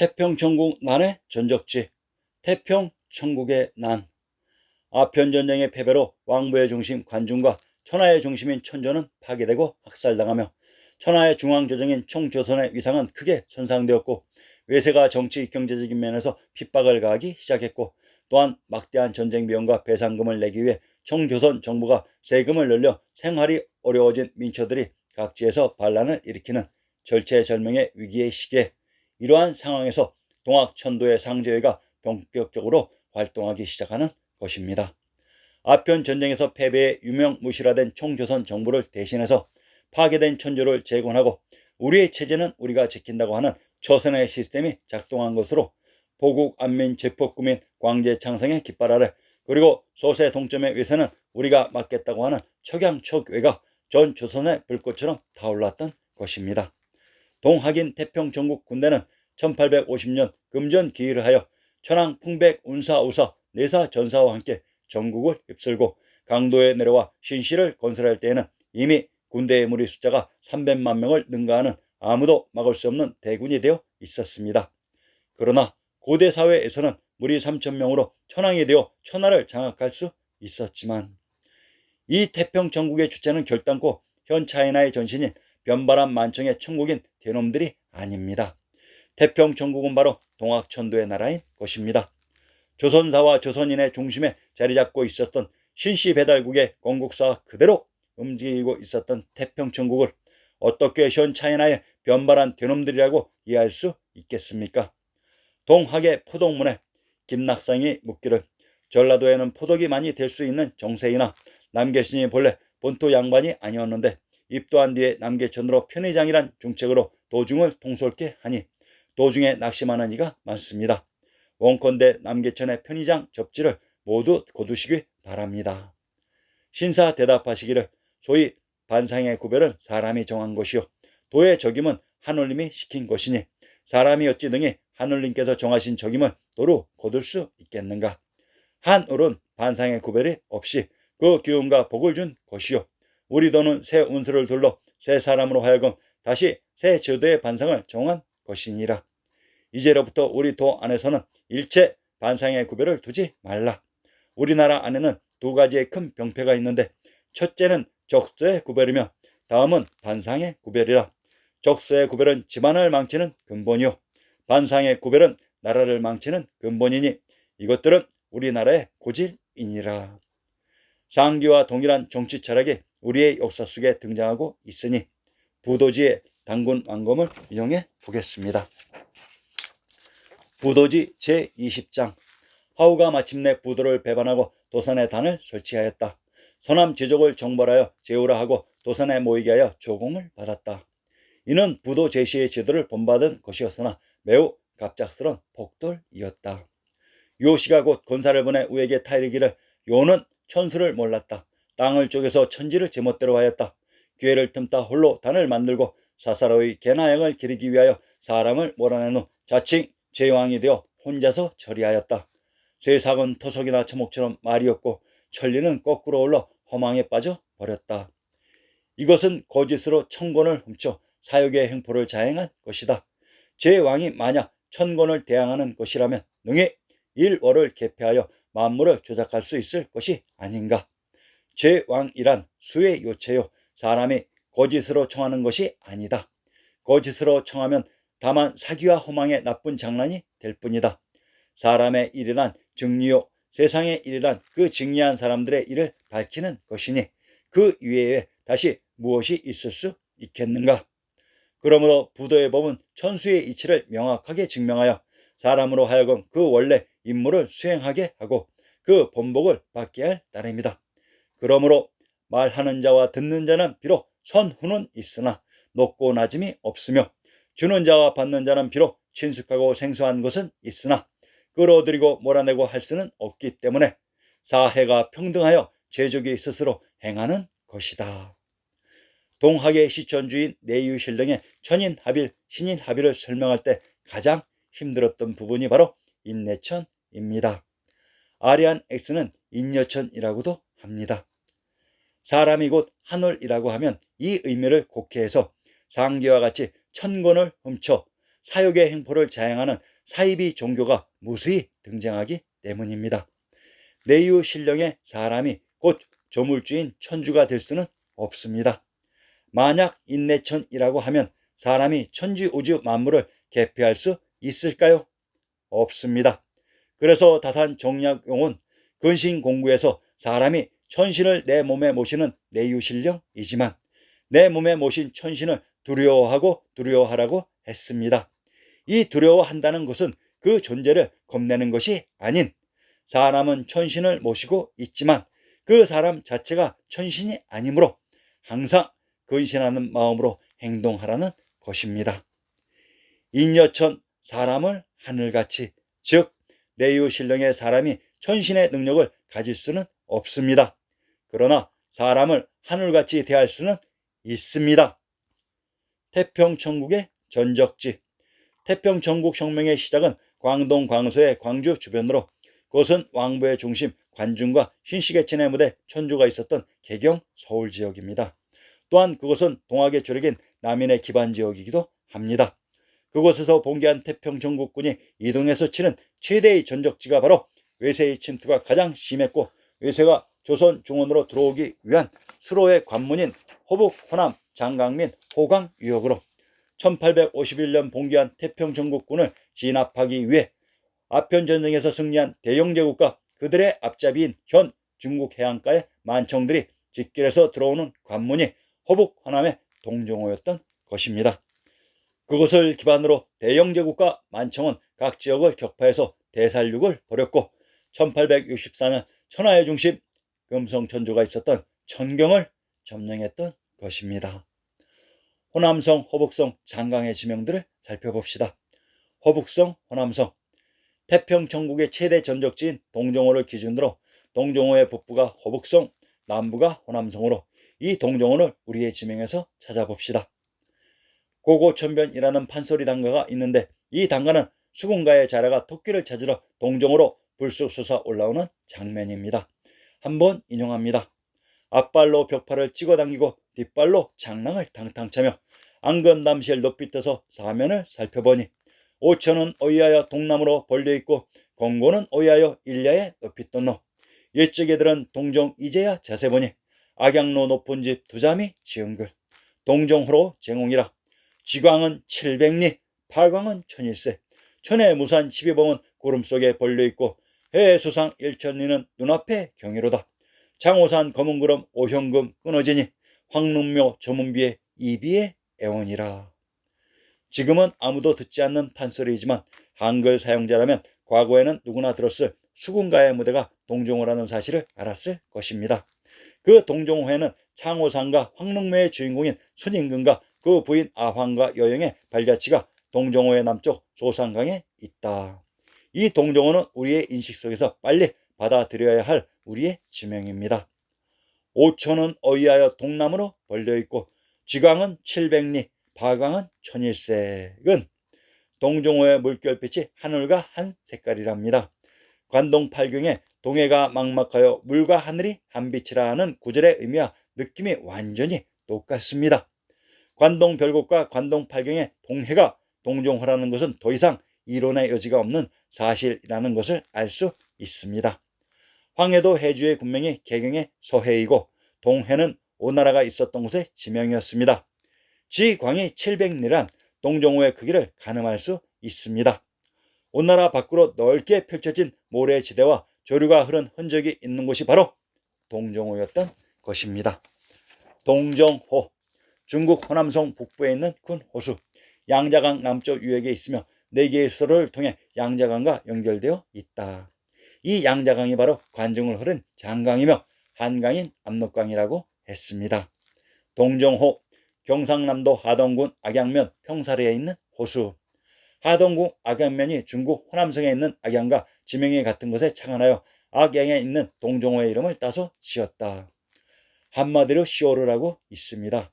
태평천국 난의 전적지, 태평천국의 난. 아편전쟁의 패배로 왕부의 중심 관중과 천하의 중심인 천조는 파괴되고 학살당하며 천하의 중앙조정인 총조선의 위상은 크게 손상되었고, 외세가 정치 경제적인 면에서 핍박을 가하기 시작했고, 또한 막대한 전쟁 비용과 배상금을 내기 위해 총조선 정부가 세금을 늘려 생활이 어려워진 민초들이 각지에서 반란을 일으키는 절체절명의 위기의 시기에, 이러한 상황에서 동학천도의 상제회가 본격적으로 활동하기 시작하는 것입니다. 아편 전쟁에서 패배해 유명무실화된 총조선 정부를 대신해서 파괴된 천조를 재건하고 우리의 체제는 우리가 지킨다고 하는 조선의 시스템이 작동한 것으로, 보국안민제폭구민 광제창성의 깃발 아래, 그리고 소세 동점의 위세는 우리가 맡겠다고 하는 척양척외가 전 조선의 불꽃처럼 타올랐던 것입니다. 동학인 태평천국 군대는 1850년 금전 기일을 하여 천황 풍백 운사우사 내사 전사와 함께 전국을 휩쓸고 강도에 내려와 신시를 건설할 때에는 이미 군대의 무리 숫자가 300만 명을 능가하는 아무도 막을 수 없는 대군이 되어 있었습니다. 그러나 고대 사회에서는 무리 3,000명으로 천황이 되어 천하를 장악할 수 있었지만, 이 태평천국의 주체는 결단코 현 차이나의 전신인 변발한 만청의 천국인 대놈들이 아닙니다. 태평천국은 바로 동학천도의 나라인 것입니다. 조선사와 조선인의 중심에 자리 잡고 있었던 신시배달국의 건국사와 그대로 움직이고 있었던 태평천국을 어떻게 현 차이나의 변발한 대놈들이라고 이해할 수 있겠습니까? 동학의 포독문에 김낙상이 묻기를, 전라도에는 포독이 많이 될 수 있는 정세이나 남계신이 본래 본토 양반이 아니었는데 입도한 뒤에 남계천으로 편의장이란 중책으로 도중을 통솔케 하니 도중에 낙심하는 이가 많습니다. 원컨대 남계천의 편의장 접지를 모두 거두시기 바랍니다. 신사 대답하시기를, 소위 반상의 구별은 사람이 정한 것이요 도의 적임은 하늘님이 시킨 것이니 사람이 어찌 능히 하늘님께서 정하신 적임을 도로 거둘 수 있겠는가. 한울은 반상의 구별이 없이 그 기운과 복을 준 것이요 우리 도는 새 운수를 둘러 새 사람으로 하여금 다시 새 제도의 반상을 정한 것이니라. 이제로부터 우리 도 안에서는 일체 반상의 구별을 두지 말라. 우리나라 안에는 두 가지의 큰 병폐가 있는데, 첫째는 적소의 구별이며 다음은 반상의 구별이라. 적소의 구별은 집안을 망치는 근본이요 반상의 구별은 나라를 망치는 근본이니 이것들은 우리나라의 고질이니라. 상기와 동일한 정치 철학이 우리의 역사 속에 등장하고 있으니 부도지의 단군 왕검을 인용해 보겠습니다. 부도지 제20장. 하우가 마침내 부도를 배반하고 도산에 단을 설치하였다. 서남 제족을 정벌하여 제후라 하고 도산에 모이게 하여 조공을 받았다. 이는 부도 제시의 제도를 본받은 것이었으나 매우 갑작스런 폭돌이었다. 요시가 곧 권사를 보내 우에게 타이르기를, 요는 천수를 몰랐다. 땅을 쪼개서 천지를 제멋대로 하였다. 기회를 틈타 홀로 단을 만들고 사사로이 개나양을 기르기 위하여 사람을 몰아낸 후 자칭 제왕이 되어 혼자서 처리하였다. 세상은 토속이나 처목처럼 말이었고 천리는 거꾸로 올라 허망에 빠져 버렸다. 이것은 거짓으로 천권을 훔쳐 사욕의 행포를 자행한 것이다. 제왕이 만약 천권을 대항하는 것이라면 능히 일월을 개폐하여 만물을 조작할 수 있을 것이 아닌가. 제왕이란 수의 요체요 사람이 거짓으로 청하는 것이 아니다. 거짓으로 청하면 다만 사기와 허망의 나쁜 장난이 될 뿐이다. 사람의 일이란 증리요 세상의 일이란 그 증리한 사람들의 일을 밝히는 것이니 그 이외에 다시 무엇이 있을 수 있겠는가. 그러므로 부도의 법은 천수의 이치를 명확하게 증명하여 사람으로 하여금 그 원래 임무를 수행하게 하고 그 본복을 받게 할 따름이다. 그러므로 말하는 자와 듣는 자는 비록 선후는 있으나 높고 낮음이 없으며, 주는 자와 받는 자는 비록 친숙하고 생소한 것은 있으나 끌어들이고 몰아내고 할 수는 없기 때문에 사해가 평등하여 제족이 스스로 행하는 것이다. 동학의 시천주인 내유신령의 천인합일, 신인합일을 설명할 때 가장 힘들었던 부분이 바로 인내천입니다. 아리안 X는 인여천이라고도 합니다. 사람이 곧 하늘이라고 하면 이 의미를 곡해해서 상기와 같이 천권을 훔쳐 사욕의 행포를 자행하는 사이비 종교가 무수히 등장하기 때문입니다. 내유 신령의 사람이 곧 조물주인 천주가 될 수는 없습니다. 만약 인내천이라고 하면 사람이 천지우주 만물을 개폐할 수 있을까요? 없습니다. 그래서 다산 정약용은 근신공구에서 사람이 천신을 내 몸에 모시는 내유신령이지만 내 몸에 모신 천신을 두려워하고 두려워하라고 했습니다. 이 두려워한다는 것은 그 존재를 겁내는 것이 아닌 사람은 천신을 모시고 있지만 그 사람 자체가 천신이 아니므로 항상 근신하는 마음으로 행동하라는 것입니다. 인여천 사람을 하늘같이 즉 내유신령의 사람이 천신의 능력을 가질 수는 없습니다. 그러나 사람을 하늘같이 대할 수는 있습니다. 태평천국의 전적지. 태평천국 혁명의 시작은 광동 광서의 광주 주변으로 그것은 왕부의 중심 관중과 신시계천의 무대 천주가 있었던 개경 서울 지역입니다. 또한 그것은 동학의 주력인 남인의 기반 지역이기도 합니다. 그곳에서 봉기한 태평천국군이 이동해서 치른 최대의 전적지가 바로 외세의 침투가 가장 심했고 외세가 조선 중원으로 들어오기 위한 수로의 관문인 호북, 호남, 장강 및 호강 유역으로 1851년 봉기한 태평천국군을 진압하기 위해 아편전쟁에서 승리한 대영제국과 그들의 앞잡이인 현 중국 해안가의 만청들이 직길에서 들어오는 관문이 호북, 호남의 동정호였던 것입니다. 그것을 기반으로 대영제국과 만청은 각 지역을 격파해서 대살육을 벌였고 1864년 천하의 중심 금성천조가 있었던 천경을 점령했던 것입니다. 호남성, 호북성, 장강의 지명들을 살펴봅시다. 호북성, 호남성. 태평천국의 최대 전적지인 동정호를 기준으로 동정호의 북부가 호북성, 남부가 호남성으로 이 동정호를 우리의 지명에서 찾아봅시다. 고고천변이라는 판소리 단가가 있는데 이 단가는 수군가의 자라가 토끼를 찾으러 동정호로 불쑥 솟아 올라오는 장면입니다. 한번 인용합니다. 앞발로 벽파를 찍어당기고 뒷발로 장랑을 탕탕 차며 안건담실 높이 떠서 사면을 살펴보니 오천은 어이하여 동남으로 벌려있고 공고는 어이하여 일야에 높이 떴노. 일찍애들은 동정 이제야 자세 보니 악양로 높은 집 두잠이 지은 글 동정호로 제공이라. 지광은 700리 팔광은 1001세 천의 무산 12봉은 구름 속에 벌려있고 해의 수상 1000리는 눈앞에 경이로다. 장호산 검은구름 오현금 끊어지니 황릉묘 저문비의 이비의 애원이라. 지금은 아무도 듣지 않는 판소리이지만 한글 사용자라면 과거에는 누구나 들었을 수군가의 무대가 동정호라는 사실을 알았을 것입니다. 그 동정호에는 창호산과 황릉묘의 주인공인 순임금과 그 부인 아황과 여영의 발자취가 동정호의 남쪽 소산강에 있다. 이 동정호는 우리의 인식 속에서 빨리 받아들여야 할 우리의 지명입니다. 오천은 어이하여 동남으로 벌려있고 지광은 700리 파광은 1001색은 동정호의 물결빛이 하늘과 한 색깔이랍니다. 관동 팔경에 동해가 막막하여 물과 하늘이 한 빛이라 하는 구절의 의미와 느낌이 완전히 똑같습니다. 관동 별곡과 관동 팔경의 동해가 동정호라는 것은 더 이상 이론의 여지가 없는 사실이라는 것을 알 수 있습니다. 황해도 해주의 군명이 개경의 서해이고 동해는 오나라가 있었던 곳의 지명이었습니다. 지광이 700리란 동정호의 크기를 가늠할 수 있습니다. 오나라 밖으로 넓게 펼쳐진 모래지대와 조류가 흐른 흔적이 있는 곳이 바로 동정호였던 것입니다. 동정호, 중국 호남성 북부에 있는 큰 호수, 양자강 남쪽 유역에 있으며 4개의 수로를 통해 양자강과 연결되어 있다. 이 양자강이 바로 관중을 흐른 장강이며 한강인 압록강이라고 했습니다. 동정호, 경상남도 하동군 악양면 평사리에 있는 호수. 하동군 악양면이 중국 호남성에 있는 악양과 지명이 같은 곳에 착안하여 악양에 있는 동정호의 이름을 따서 지었다. 한마디로 시오르라고 있습니다.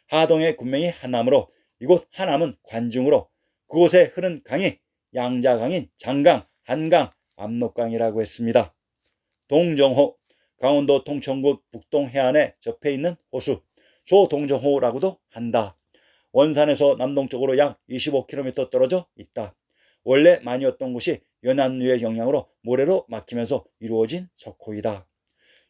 하동의 군명이 하남으로 이곳 하남은 관중으로 그곳에 흐른 강이 양자강인 장강, 한강, 압록강이라고 했습니다. 동정호, 강원도 통천군 북동 해안에 접해 있는 호수, 소동정호라고도 한다. 원산에서 남동쪽으로 약 25km 떨어져 있다. 원래 많이었던 곳이 연안류의 영향으로 모래로 막히면서 이루어진 석호이다.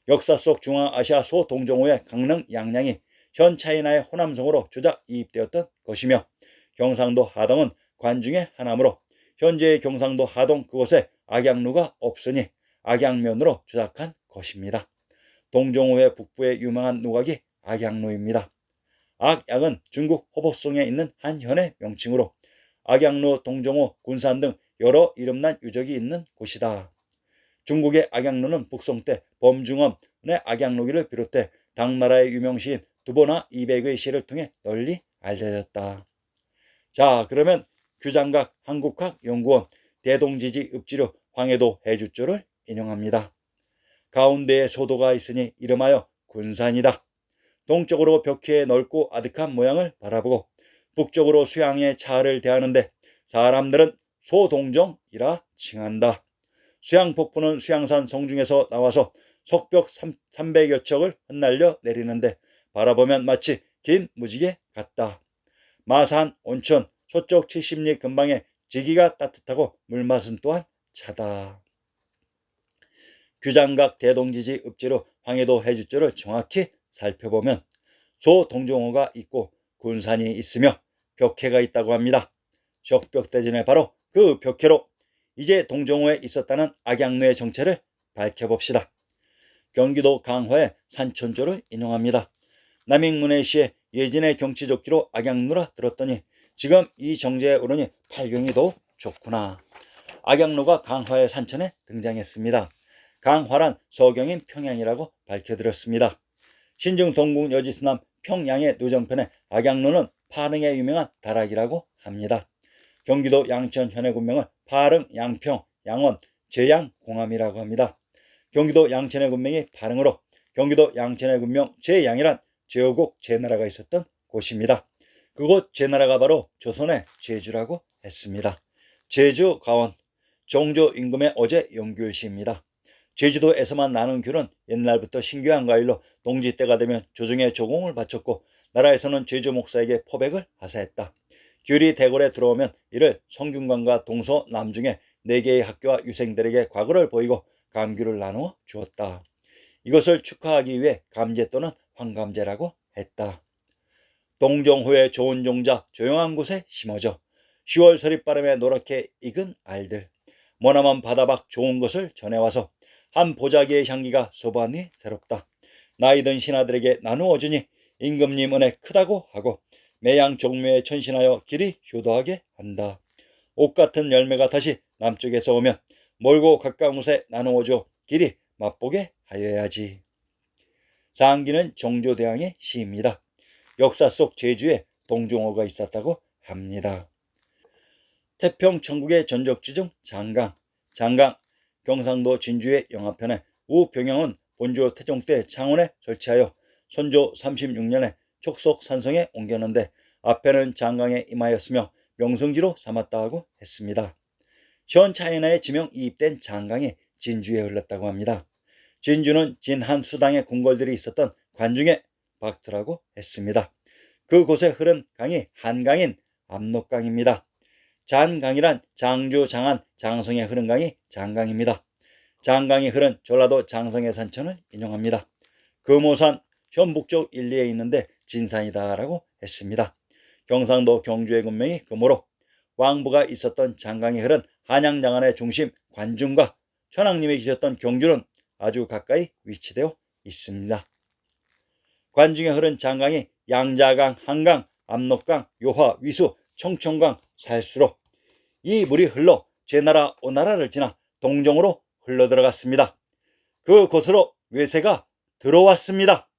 역사 속 중앙아시아 소동정호의 강릉 양양이 현 차이나의 호남성으로 조작 이입되었던 것이며, 경상도 하동은 관중의 하나므로 현재의 경상도 하동 그곳에 악양루가 없으니 악양면으로 조작한 것입니다. 동정호의 북부에 유명한 누각이 악양루입니다. 악양은 중국 호북성에 있는 한 현의 명칭으로 악양루, 동정호, 군산 등 여러 이름난 유적이 있는 곳이다. 중국의 악양루는 북송 때 범중엄의 악양루기를 비롯해 당나라의 유명시인 두보나 이백의 시를 통해 널리 알려졌다. 자, 그러면 규장각 한국학연구원 대동지지 읍지류 황해도 해주조를 인용합니다. 가운데에 소도가 있으니 이름하여 군산이다. 동쪽으로 벽해의 넓고 아득한 모양을 바라보고 북쪽으로 수양의 차를 대하는데 사람들은 소동정이라 칭한다. 수양폭포는 수양산 성중에서 나와서 석벽 300여 척을 흩날려 내리는데 바라보면 마치 긴 무지개 같다. 마산, 온천, 서쪽 70리 근방에 지기가 따뜻하고 물맛은 또한 차다. 규장각 대동지지 읍지로 황해도 해주조를 정확히 살펴보면 소동정호가 있고 군산이 있으며 벽해가 있다고 합니다. 적벽대전의 바로 그 벽해로 이제 동정호에 있었다는 악양루의 정체를 밝혀봅시다. 경기도 강화의 산천조를 인용합니다. 남익문의 시에 예진의 경치 좋기로 악양루라 들었더니 지금 이 정제에 오르니 팔경이 더욱 좋구나. 악양루가 강화의 산천에 등장했습니다. 강화란 서경인 평양이라고 밝혀드렸습니다. 신증 동국 여지스남 평양의 누정편에 악양루는 파릉에 유명한 다락이라고 합니다. 경기도 양천 현의 군명을 파릉, 양평, 양원, 제양, 공암이라고 합니다. 경기도 양천의 군명이 파릉으로 경기도 양천의 군명 제양이란 제후국 제나라가 있었던 곳입니다. 그곳 제나라가 바로 조선의 제주라고 했습니다. 제주 가원, 정조 임금의 어제 연귤시입니다. 제주도에서만 나는 귤은 옛날부터 신귀한 과일로 동지 때가 되면 조정에 조공을 바쳤고 나라에서는 제주 목사에게 포백을 하사했다. 귤이 대궐에 들어오면 이를 성균관과 동서 남중에 4개의 학교와 유생들에게 과거를 보이고 감귤을 나누어 주었다. 이것을 축하하기 위해 감제 또는 황감제라고 했다. 동정호의 좋은 종자 조용한 곳에 심어져 10월 서릿바람에 노랗게 익은 알들, 머나먼 바다밖 좋은 것을 전해와서 한 보자기의 향기가 소반이 새롭다. 나이든 신하들에게 나누어 주니 임금님 은혜 크다고 하고 매양 종묘에 천신하여 길이 효도하게 한다. 옥 같은 열매가 다시 남쪽에서 오면 멀고 가까운 곳에 나누어줘 길이 맛보게 하여야지. 상기는 정조대왕의 시입니다. 역사 속 제주에 동정호가 있었다고 합니다. 태평 천국의 전적지 중 장강, 경상도 진주의 영하편에 우병영은 본조 태종 때 창원에 설치하여 선조 36년에 촉속 산성에 옮겼는데 앞에는 장강에 임하였으며 명성지로 삼았다 하고 했습니다. 현 차이나에 지명 이입된 장강이 진주에 흘렀다고 합니다. 진주는 진한 수당의 궁궐들이 있었던 관중의 박터라고 했습니다. 그곳에 흐른 강이 한강인 압록강입니다. 잔강이란 장주, 장안, 장성에 흐른 강이 장강입니다. 장강이 흐른 전라도 장성의 산천을 인용합니다. 금오산 현 북쪽 일리에 있는데 진산이다 라고 했습니다. 경상도 경주의 군명이 금오로 왕부가 있었던 장강이 흐른 한양장안의 중심 관중과 천황님이 계셨던 경주는 아주 가까이 위치되어 있습니다. 관중에 흐른 장강이 양자강, 한강, 압록강, 요화, 위수, 청천강, 살수로 이 물이 흘러 제나라 오나라를 지나 동정으로 흘러들어갔습니다. 그곳으로 외세가 들어왔습니다.